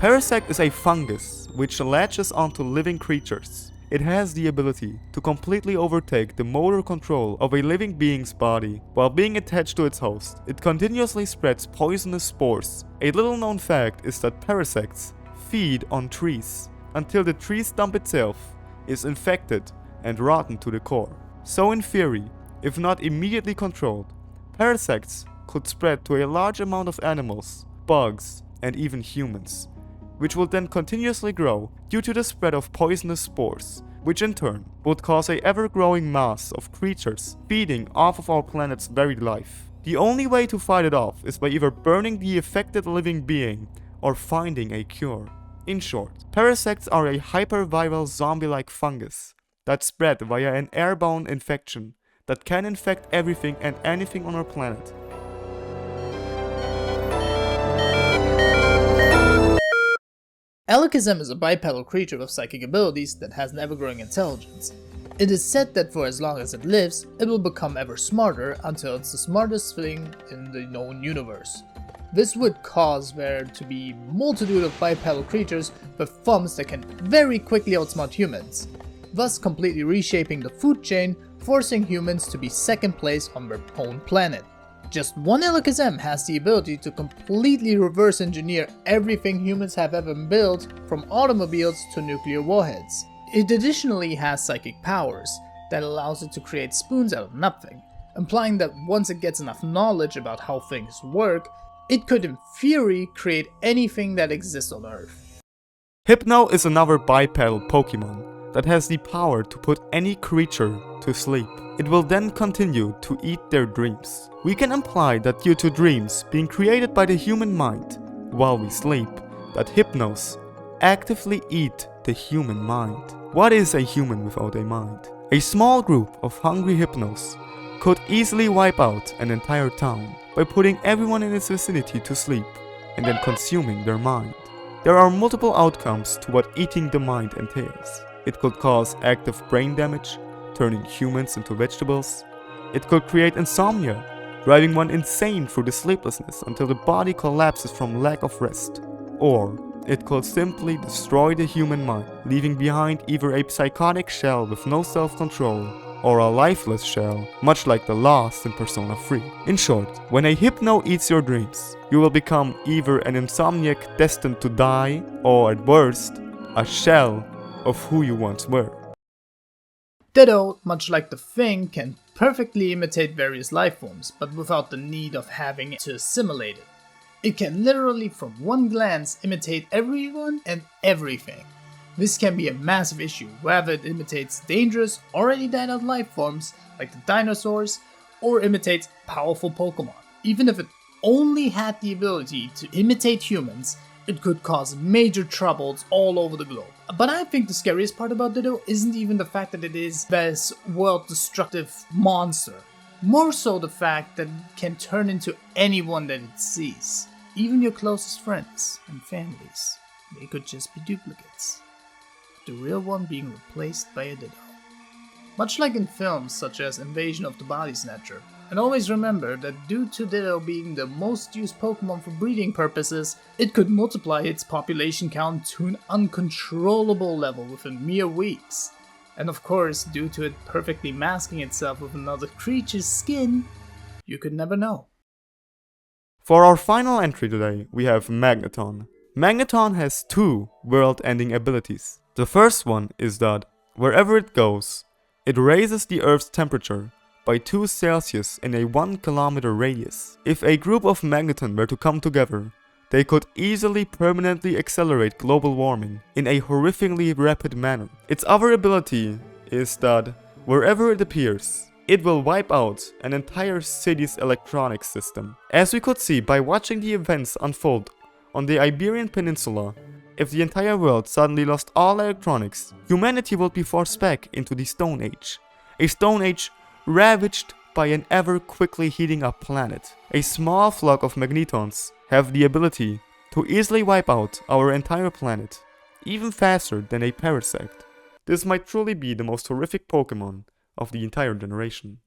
Parasect is a fungus which latches onto living creatures. It has the ability to completely overtake the motor control of a living being's body. While being attached to its host, it continuously spreads poisonous spores. A little known fact is that parasects feed on trees until the tree stump itself is infected and rotten to the core. So in theory, if not immediately controlled, parasects could spread to a large amount of animals, bugs, and even humans, which will then continuously grow due to the spread of poisonous spores, which in turn would cause a ever-growing mass of creatures feeding off of our planet's very life. The only way to fight it off is by either burning the affected living being or finding a cure. In short, parasects are a hyperviral zombie-like fungus that spread via an airborne infection that can infect everything and anything on our planet. Alakazam is a bipedal creature with psychic abilities that has an ever-growing intelligence. It is said that for as long as it lives, it will become ever smarter until it's the smartest thing in the known universe. This would cause there to be a multitude of bipedal creatures with thumbs that can very quickly outsmart humans, thus completely reshaping the food chain, forcing humans to be second place on their own planet. Just one Alakazam has the ability to completely reverse engineer everything humans have ever built, from automobiles to nuclear warheads. It additionally has psychic powers that allows it to create spoons out of nothing, implying that once it gets enough knowledge about how things work, it could in theory create anything that exists on Earth. Hypno is another bipedal Pokémon that has the power to put any creature to sleep. It will then continue to eat their dreams. We can imply that due to dreams being created by the human mind while we sleep, that Hypnos actively eat the human mind. What is a human without a mind? A small group of hungry Hypnos could easily wipe out an entire town by putting everyone in its vicinity to sleep and then consuming their mind. There are multiple outcomes to what eating the mind entails. It could cause active brain damage, turning humans into vegetables. It could create insomnia, driving one insane through the sleeplessness until the body collapses from lack of rest. Or it could simply destroy the human mind, leaving behind either a psychotic shell with no self-control or a lifeless shell, much like the Lost in Persona 3. In short, when a Hypno eats your dreams, you will become either an insomniac destined to die, or at worst, a shell of who you once were. Ditto, much like the Thing, can perfectly imitate various life forms, but without the need of having to assimilate it. It can literally from one glance imitate everyone and everything. This can be a massive issue, whether it imitates dangerous, already died out life forms like the dinosaurs, or imitates powerful Pokemon. Even if it only had the ability to imitate humans, it could cause major troubles all over the globe. But I think the scariest part about Ditto isn't even the fact that it is this world-destructive monster. More so the fact that it can turn into anyone that it sees. Even your closest friends and families. They could just be duplicates. The real one being replaced by a Ditto. Much like in films such as Invasion of the Body Snatcher. And always remember that due to Ditto being the most used Pokemon for breeding purposes, it could multiply its population count to an uncontrollable level within mere weeks. And of course, due to it perfectly masking itself with another creature's skin, you could never know. For our final entry today, we have Magneton. Magneton has two world-ending abilities. The first one is that, wherever it goes, it raises the Earth's temperature by 2 Celsius in a 1 kilometer radius. If a group of Magneton were to come together, they could easily permanently accelerate global warming in a horrifically rapid manner. Its other ability is that, wherever it appears, it will wipe out an entire city's electronics system. As we could see by watching the events unfold on the Iberian Peninsula, if the entire world suddenly lost all electronics, humanity would be forced back into the Stone Age. A Stone Age ravaged by an ever quickly heating up planet. A small flock of Magnetons have the ability to easily wipe out our entire planet, even faster than a Parasect. This might truly be the most horrific Pokémon of the entire generation.